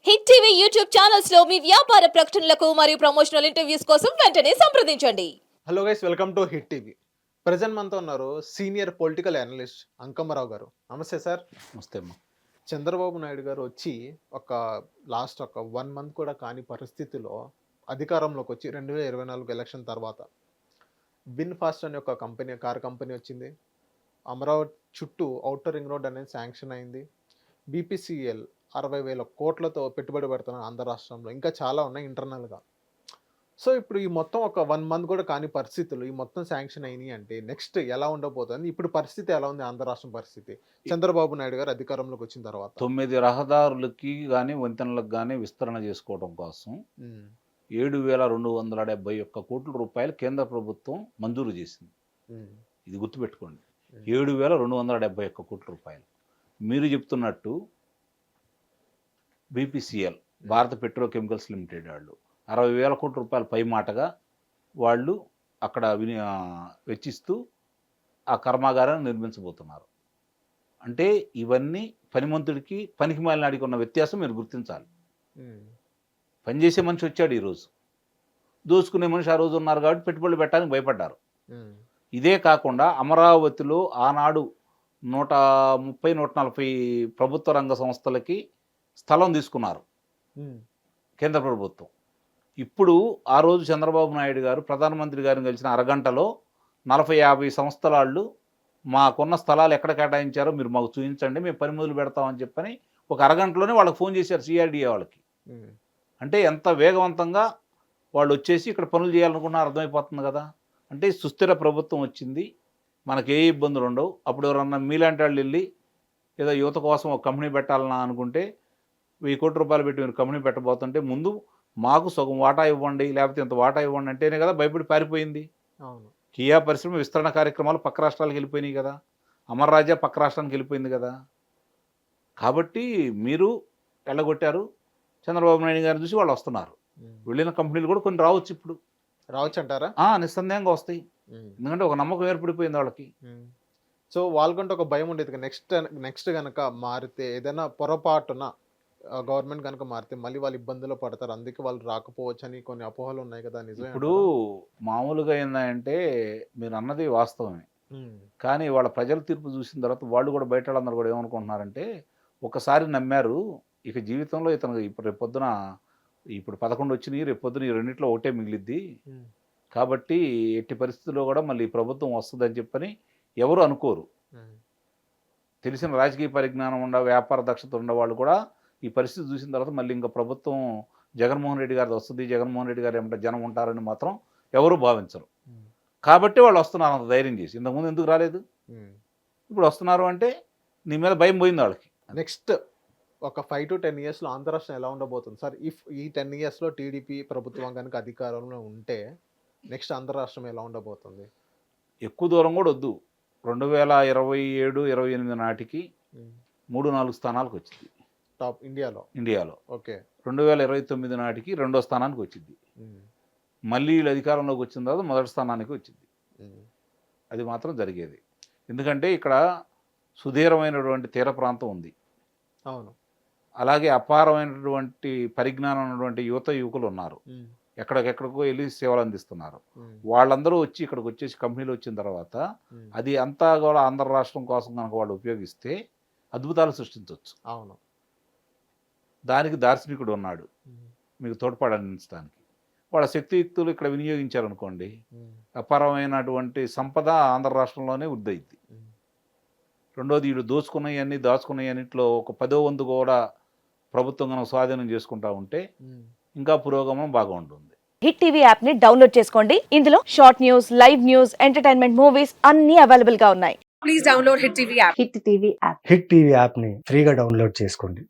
Hit TV YouTube channels లో మీ వ్యాపార ప్రకటనలకు మరియు ప్రమోషనల్ ఇంటర్వ్యూస్ కోసం వెంటనే సంప్రదించండి. Hello guys, welcome to hit TV. Present మనతో ఉన్నారు సీనియర్ పొలిటికల్ అనలిస్ట్ అంకమ్మరావు గారు. నమస్తే సార్. నమస్తే అమ్మా. చంద్రబాబు నాయుడు గారు వచ్చి లాస్ట్ 1 మంత్ కూడా కాని పరిస్థితిలో అధికారంలోకి వచ్చి 2024 ఎలక్షన్ తర్వాత విన్ ఫాస్ట్ అనే ఒక కార్ కంపెనీ వచ్చింది. అమరావతి చుట్టూ ఔటర్ రింగ్ రోడ్ అనేది శాంక్షన్ అయింది. బీపీసీఎల్ 60,000 కోట్లతో పెట్టుబడి పెడుతున్నారు ఆంధ్ర రాష్ట్రంలో. ఇంకా చాలా ఉన్నాయి ఇంటర్నల్గా. సో ఇప్పుడు ఈ మొత్తం 1 మంత్ కూడా కాని పరిస్థితులు ఈ మొత్తం శాంక్షన్ అయినాయి అంటే నెక్స్ట్ ఎలా ఉండబోతుంది? ఇప్పుడు పరిస్థితి ఎలా ఉంది ఆంధ్ర రాష్ట్రం పరిస్థితి చంద్రబాబు నాయుడు గారు అధికారంలోకి వచ్చిన తర్వాత? 9 రహదారులకి కానీ వంతెనలకు కానీ విస్తరణ చేసుకోవడం కోసం 7,271 కోట్ల రూపాయలు కేంద్ర ప్రభుత్వం మంజూరు చేసింది. ఇది గుర్తుపెట్టుకోండి, 7,271 కోట్ల రూపాయలు. మీరు చెప్తున్నట్టు బీపీసీఎల్ భారత పెట్రోకెమికల్స్ లిమిటెడ్ వాళ్ళు 60,000 కోట్ల రూపాయల పై మాటగా వాళ్ళు అక్కడ వెచ్చిస్తూ ఆ కర్మాగారాన్ని నిర్మించబోతున్నారు. అంటే ఇవన్నీ పనిమంతుడికి పనికి మాలినాడికి ఉన్న వ్యత్యాసం మీరు గుర్తించాలి. పనిచేసే మనిషి వచ్చాడు ఈరోజు, దోచుకునే మనిషి ఆ రోజు ఉన్నారు కాబట్టి పెట్టుబడులు పెట్టడానికి భయపడ్డారు. ఇదే కాకుండా అమరావతిలో ఆనాడు 130-140 ప్రభుత్వ రంగ సంస్థలకి స్థలం తీసుకున్నారు కేంద్ర ప్రభుత్వం. ఇప్పుడు ఆ రోజు చంద్రబాబు నాయుడు గారు ప్రధానమంత్రి గారిని కలిసిన అరగంటలో 40-50 సంస్థల వాళ్ళు మాకున్న స్థలాలు ఎక్కడ కేటాయించారో మీరు మాకు చూపించండి, మేము పని మొదలు పెడతామని చెప్పని ఒక అరగంటలోనే వాళ్ళకి ఫోన్ చేశారు, సిఆర్డీఏ వాళ్ళకి. అంటే ఎంత వేగవంతంగా వాళ్ళు వచ్చేసి ఇక్కడ పనులు చేయాలనుకున్నా అర్థమైపోతుంది కదా. అంటే సుస్థిర ప్రభుత్వం వచ్చింది, మనకి ఏ ఇబ్బందులు ఉండవు. అప్పుడు ఎవరన్నా మీలాంటి వాళ్ళు వెళ్ళి ఏదో యువత కోసం ఒక కంపెనీ పెట్టాలన్నా అనుకుంటే 1,000 కోట్ల రూపాయలు పెట్టి మీరు కంపెనీ పెట్టబోతుంటే ముందు మాకు సగం వాటా ఇవ్వండి, లేకపోతే ఇంత వాటా ఇవ్వండి అంటేనే కదా భయపడి పారిపోయింది. అవును, కియా పరిశ్రమ విస్తరణ కార్యక్రమాలు పక్క రాష్ట్రాలకు వెళ్ళిపోయినాయి కదా, అమర్ రాజా పక్క రాష్ట్రానికి వెళ్ళిపోయింది కదా. కాబట్టి మీరు వెళ్ళగొట్టారు. చంద్రబాబు నాయుడు గారిని చూసి వాళ్ళు వస్తున్నారు. వెళ్ళిన కంపెనీలు కూడా కొన్ని రావచ్చు, ఇప్పుడు రావచ్చు అంటారా? నిస్సందేహంగా వస్తాయి. ఎందుకంటే ఒక నమ్మకం ఏర్పడిపోయింది వాళ్ళకి. సో వాళ్ళకంటే ఒక భయం ఉండేది. నెక్స్ట్ కనుక మారితే ఏదైనా పొరపాటున గవర్నమెంట్ కనుక మారితే మళ్ళీ వాళ్ళు ఇబ్బందులు పడతారు, అందుకే వాళ్ళు రాకపోవచ్చు అని కొన్ని అపోహలు ఉన్నాయి కదా. నిజమే. ఇప్పుడు మామూలుగా ఏంటంటే మీరు అన్నది వాస్తవమే, కానీ వాళ్ళ ప్రజల తీర్పు చూసిన తర్వాత వాళ్ళు కూడా బయట వాళ్ళందరూ కూడా ఏమనుకుంటున్నారంటే ఒకసారి నమ్మారు, ఇక జీవితంలో ఇతను ఇప్పుడు రేపొద్దున ఇప్పుడు 11 వచ్చినాయి, రేపొద్దున ఈ రెండిట్లో ఒకటే మిగిలిద్ది, కాబట్టి ఎట్టి పరిస్థితుల్లో కూడా మళ్ళీ ప్రభుత్వం వస్తుందని చెప్పని ఎవరు అనుకోరు. తెలిసిన రాజకీయ పరిజ్ఞానం ఉండ వ్యాపార దక్షత ఉన్న వాళ్ళు కూడా ఈ పరిస్థితి చూసిన తర్వాత మళ్ళీ ఇంకా ప్రభుత్వం జగన్మోహన్ రెడ్డి గారిది వస్తుంది, జగన్మోహన్ రెడ్డి గారు ఏమంటే జనం ఉంటారని మాత్రం ఎవరు భావించరు. కాబట్టి వాళ్ళు వస్తున్నారు అంత ధైర్యం చేసి. ఇంతకుముందు ఎందుకు రాలేదు? ఇప్పుడు వస్తున్నారు అంటే నీ మీద భయం పోయింది వాళ్ళకి. నెక్స్ట్ ఒక 5 to 10 ఇయర్స్లో ఆంధ్ర రాష్ట్రం ఎలా ఉండబోతుంది సార్? ఇఫ్ ఈ 10 ఇయర్స్లో టీడీపీ ప్రభుత్వం కనుక అధికారంలో ఉంటే నెక్స్ట్ ఆంధ్ర రాష్ట్రం ఎలా ఉండబోతుంది? ఎక్కువ దూరం కూడా వద్దు, 2027-28 నాటికి 3-4 స్థానాలకు వచ్చింది టాప్ ఇండియాలో. ఓకే. 2029 నాటికి 2వ స్థానానికి వచ్చింది. మళ్ళీ వీళ్ళు అధికారంలోకి వచ్చిన తర్వాత మొదటి స్థానానికి వచ్చింది. అది మాత్రం జరిగేది. ఎందుకంటే ఇక్కడ సుదీర్ఘమైనటువంటి తీర ప్రాంతం ఉంది. అవును. అలాగే అపారమైనటువంటి పరిజ్ఞానం ఉన్నటువంటి యువకులు ఉన్నారు, ఎక్కడికెక్కడికో వెళ్ళి సేవలు అందిస్తున్నారు. వాళ్ళందరూ వచ్చి ఇక్కడికి వచ్చేసి కంపెనీలు వచ్చిన తర్వాత అది అంతా కూడా ఆంధ్ర రాష్ట్రం కోసం కనుక వాళ్ళు ఉపయోగిస్తే అద్భుతాలు సృష్టించవచ్చు. అవును. దానికి దార్శనికుడు ఉన్నాడు మీకు తోడ్పాటు అందించడానికి. వాళ్ళ శక్తియుక్తులు ఇక్కడ వినియోగించారనుకోండి, అపారమైనటువంటి సంపద ఆంధ్ర రాష్ట్రంలోనే వృద్ధి అయింది. రెండోది వీళ్ళు దోచుకున్నవన్నీ దాచుకున్నవి అన్నింటిలో ఒక 10వ వంతు కూడా ప్రభుత్వం కనుక స్వాధీనం చేసుకుంటా ఉంటే ఇంకా పురోగమనం బాగా ఉంటుంది. హిట్ టీవీ యాప్ ని డౌన్లోడ్ చేసుకోండి. ఇందులో short news, live news, entertainment movies అన్ని అవైలబుల్ గా ఉన్నాయి. Please download hit TV app. Hit TV app ని ఫ్రీగా డౌన్లోడ్ చేసుకోండి.